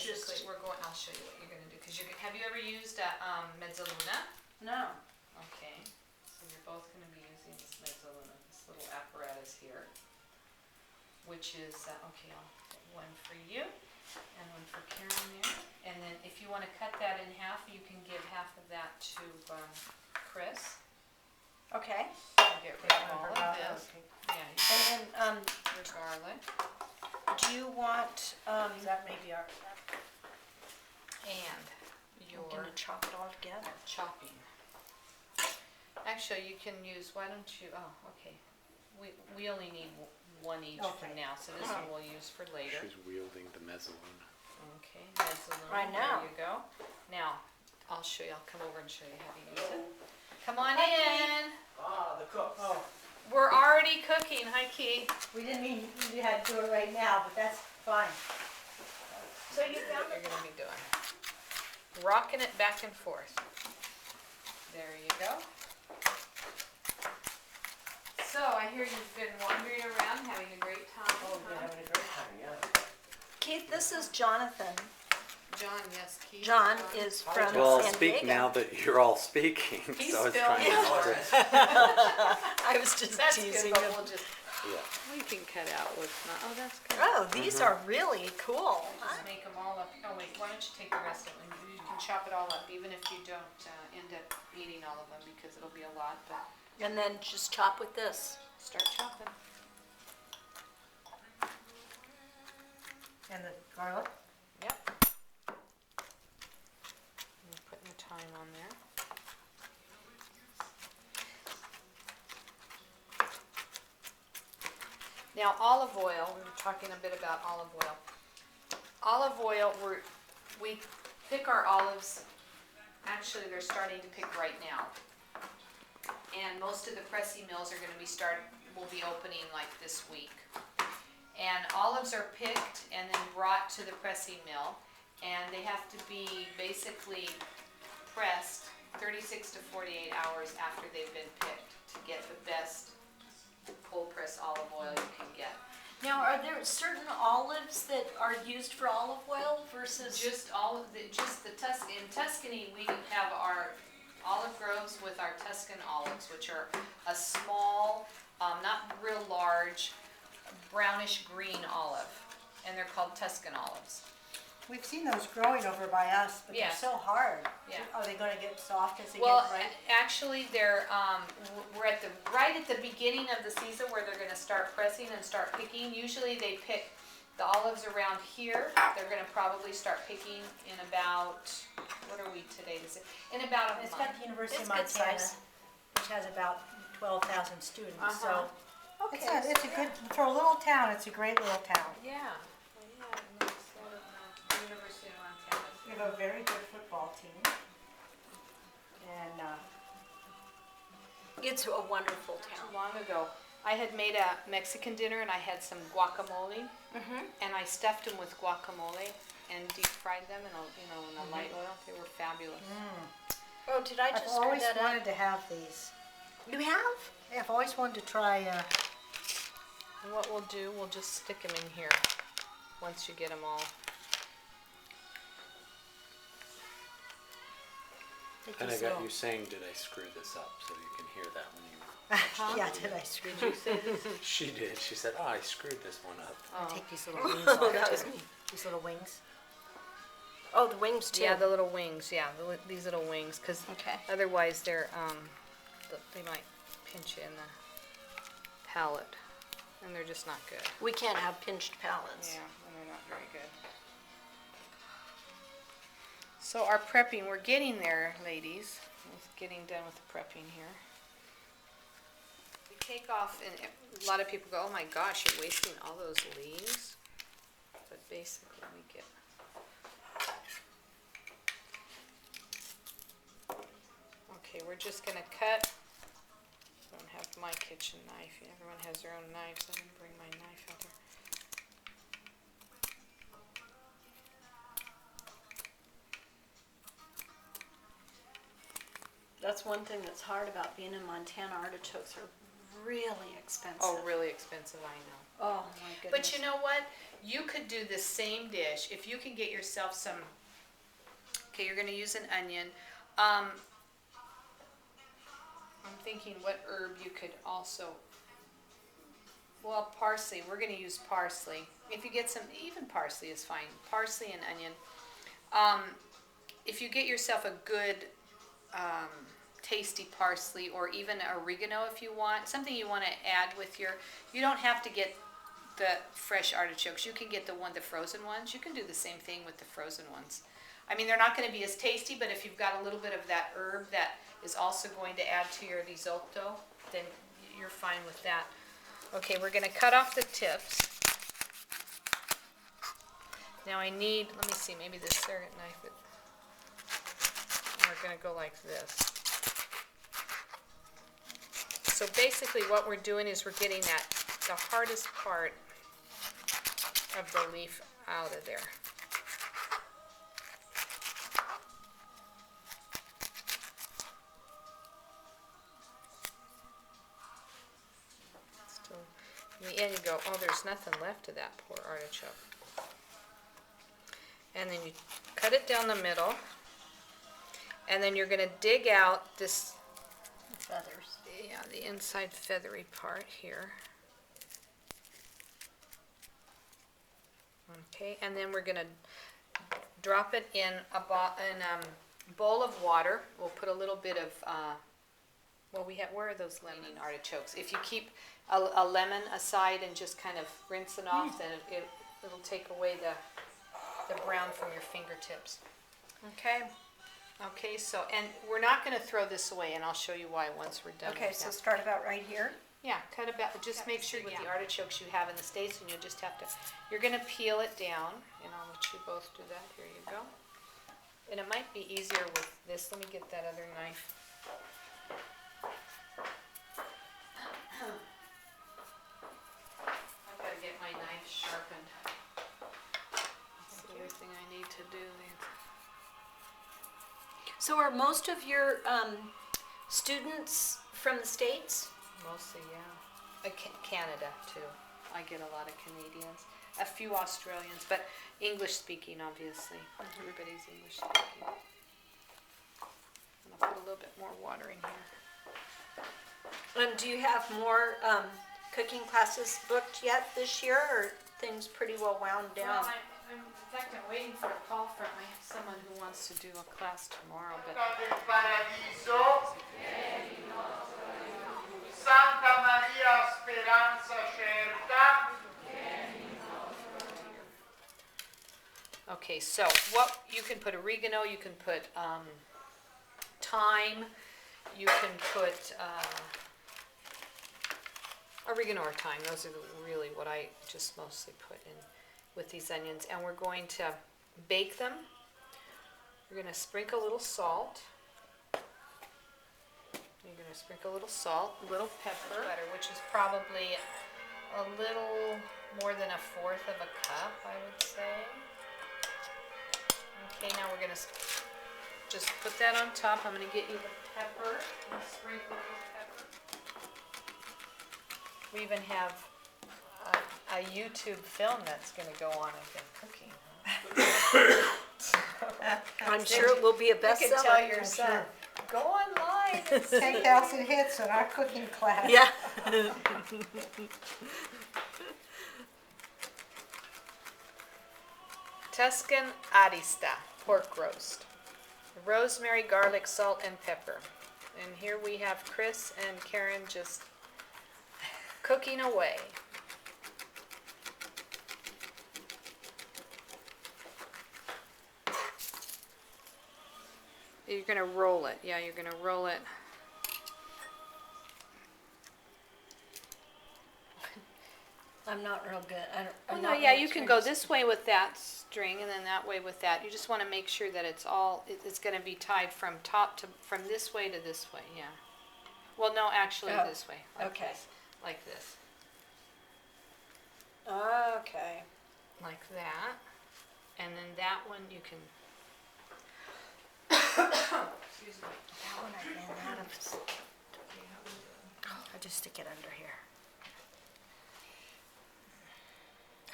basically, I'll show you what you're gonna do, because have you ever used a mezzaluna? No. Okay, so you're both gonna be using this mezzaluna, this little apparatus here, which is, okay, I'll put one for you and one for Karen there. And then if you wanna cut that in half, you can give half of that to Chris. Okay. And get rid of all of this. Okay. Yeah, you And then, your garlic. do you want, that may be our, And we're your gonna chop it all together. chopping. Actually, you can use, why don't you, okay. We only need one each for Okay. now, so this one we'll use for later. She's wielding the mezzaluna. Okay, mezzaluna, I know. there you go. Now, I'll show you, I'll come over and show you how to use it. Come on in. Ah, the cook. Oh, We're already cooking, hi Key. we didn't mean you had to do it right now, but that's fine. So you What found you're it? gonna be doing. Rocking it back and forth. There you go. So I hear you've been wandering around having a great time. Oh, we're huh? having a great time, yeah. Keith, this is Jonathan. John, yes, Keith. John is from Well, San speak Diego. now that you're all speaking. He's So I was still trying in not for to. it. I was just That's teasing good, but him. we'll just, Yeah. we can cut out what's not, oh, that's good. Oh, these are really cool. Just make them all up. Oh wait, why don't you take the rest of them? You can chop it all up, even if you don't end up eating all of them, because it'll be a lot, but And then just chop with this. start chopping. And the garlic? Yep. I'm putting the thyme on there. Now olive oil, we were talking a bit about olive oil. Olive oil, we pick our olives, actually they're starting to pick right now. And most of the pressing mills are gonna will be opening like this week. And olives are picked and then brought to the pressing mill, and they have to be basically pressed 36 to 48 hours after they've been picked to get the best cold press olive oil you can get. Now, are there certain olives that are used for olive oil versus? Just in Tuscany, we have our olive groves with our Tuscan olives, which are a small, not real large, brownish green olive, and they're called Tuscan olives. We've seen those growing over by us, but Yeah. they're so hard. Yeah. Are they gonna get soft as they Well, get ripe? actually, they're we're right at the beginning of the season where they're going to start pressing and start picking. Usually, they pick the olives around here. They're going to probably start picking in about, what are we today? In about a It's month. got the University It's of good Montana, size. which has about 12,000 students, Uh-huh. so Okay. it's a good, for a little town, it's a great little town. Yeah. Well, yeah, it looks out of University of Montana. We have a very good football team. And, It's a wonderful Not too town. long ago, I had made a Mexican dinner and I had some guacamole, and I stuffed them with guacamole and deep fried them in a light oil. They were fabulous. Oh, did I I've just screw always that up? wanted to have these. You have? Yeah, I've always wanted to try, And what we'll do, we'll just stick them in here once you get them all. take And I these got little- you saying, did I screw this up? So you can hear that when you. Yeah, did I screw? Did you say this? She did. She said, oh, I screwed this one up. Oh. Take these little wings off. That was too. me. These little wings. Oh, the wings too. Yeah, the little wings, yeah, these little wings, because Okay. otherwise they're, they might pinch you in the palate, and they're just not good. We can't have pinched palates. Yeah, and they're not very good. So our prepping, we're getting there, ladies. We're getting done with the prepping here. We take off, and a lot of people go, oh my gosh, you're wasting all those leaves. But basically we get. Okay, we're just gonna cut. I don't have my kitchen knife. Everyone has their own knives. I didn't bring my knife out there. That's one thing that's hard about being in Montana. Artichokes are really expensive. Oh, really expensive, I know. Oh, my goodness. But you know what? You could do the same dish, if you can get yourself some, okay, you're gonna use an onion. I'm thinking what herb you could also, well, parsley, we're gonna use parsley. If you get some, even parsley is fine, parsley and onion. If you get yourself a good, tasty parsley, or even oregano if you want, something you wanna add with your, you don't have to get the fresh artichokes, you can get the frozen ones, you can do the same thing with the frozen ones. I mean, they're not gonna be as tasty, but if you've got a little bit of that herb that is also going to add to your risotto, then you're fine with that. Okay, we're gonna cut off the tips. Now I need, let me see, maybe this serrated knife, we're gonna go like this. So basically what we're doing is we're getting the hardest part of the leaf out of there. Still, in the end you go, oh, there's nothing left of that poor artichoke. And then you cut it down the middle, and then you're going to dig out this, Feathers. yeah, the inside feathery part here. Okay, and then we're going to drop it in a bowl of water. We'll put a little bit of, well, where are those lemon artichokes? If you keep a lemon aside and just kind of rinse it off, then it'll take away the brown from your fingertips. Okay. Okay, so, and we're not going to throw this away, and I'll show you why once we're done. Okay, with so that. start about right here. Yeah, cut about, just make sure with the artichokes you have in the States, and you'll just have to, you're going to peel it down, and I'll let you both do that. Here you go. And it might be easier with this. Let me get that other knife. I've got to get my knife sharpened. That's everything I need to do. So are most of your students from the States? Mostly, yeah. Canada, too. I get a lot of Canadians. A few Australians, but English speaking, obviously. Everybody's English speaking. I'm going to put a little bit more water in here. And do you have more cooking classes booked yet this year, or things pretty well wound down? Well, in fact, I'm waiting for a call from someone who wants to do a class tomorrow, but Paradiso, Santa Maria Speranza Certa. okay, so what, you can put oregano, you can put thyme, you can put oregano or thyme. Those are really what I just mostly put in with these onions. And we're going to bake them. We're going to sprinkle a little salt. You're going to sprinkle a little salt, a little pepper, butter, which is probably a little more than 1/4 of a cup, I would say. Okay, now we're going to just put that on top. I'm going to get you the pepper and sprinkle the pepper. We even have a YouTube film that's going to go on of them cooking. I'm sure it will be a You can bestseller. tell your son, go online. 10,000 hits in our cooking class. Yeah. Tuscan arista, pork roast. Rosemary, garlic, salt, and pepper. And here we have Chris and Karen just cooking away. You're gonna roll it. Yeah, you're gonna roll it. I'm not real good. Oh, no, yeah, you can go this way with that string and then that way with that. You just want to make sure that it's all, it's going to be tied from top to, from this way to this way, yeah. Well, no, actually Oh, this way. Like okay. this, like this. Okay. Like that. And then that one you can, excuse me. That one I ran out of. I'll just stick it under here.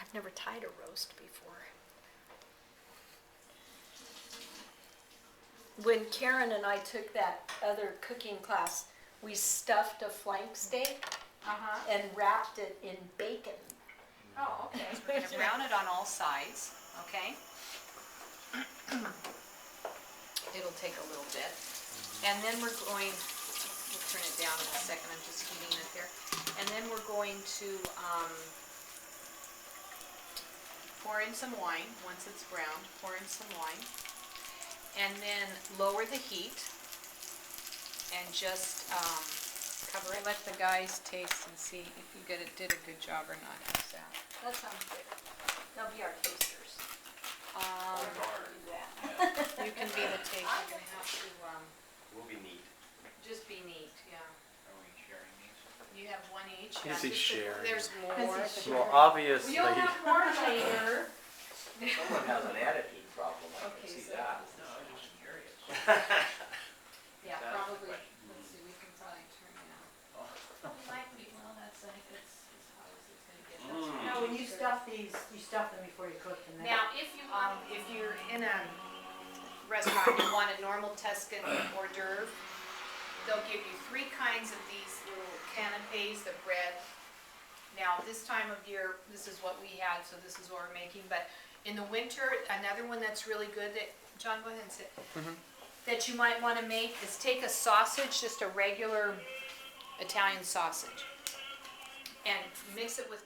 I've never tied a roast before. When Karen and I took that other cooking class, we stuffed a flank steak Uh-huh. and wrapped it in bacon. Oh, okay. We're gonna brown it on all sides, okay? It'll take a little bit. And then we're going, we'll turn it down in a second, I'm just heating it there. And then we're going to, pour in some wine, once it's browned, pour in some wine. And then lower the heat and just, cover it. Let the guys taste and see if you did a good job or not. How's that? That sounds good. They'll be our tasters. Do that. You can be the taster, you're gonna have to, We'll be neat. just be neat, yeah. Are we sharing these? You have one each? Is he sharing? There's more. Well, obviously, You'll have more later. Someone has an attitude problem, I Okay, can see so that. this is- No, I was just curious. Yeah, That's probably, the question. let's see, we can probably turn it out. Might be, well, that's like, it's as hot as it's gonna get. That's Mm. No, when you stuff these, you stuff them before you cook them. Now, if you're in a restaurant, you want a normal Tuscan hors d'oeuvre, they'll give you 3 kinds of these little canapes of bread. Now, this time of year, this is what we had, so this is what we're making, but in the winter, another one that's really good that, John, go ahead and sit, that you might wanna make is take a sausage, just a regular Italian sausage, and mix it with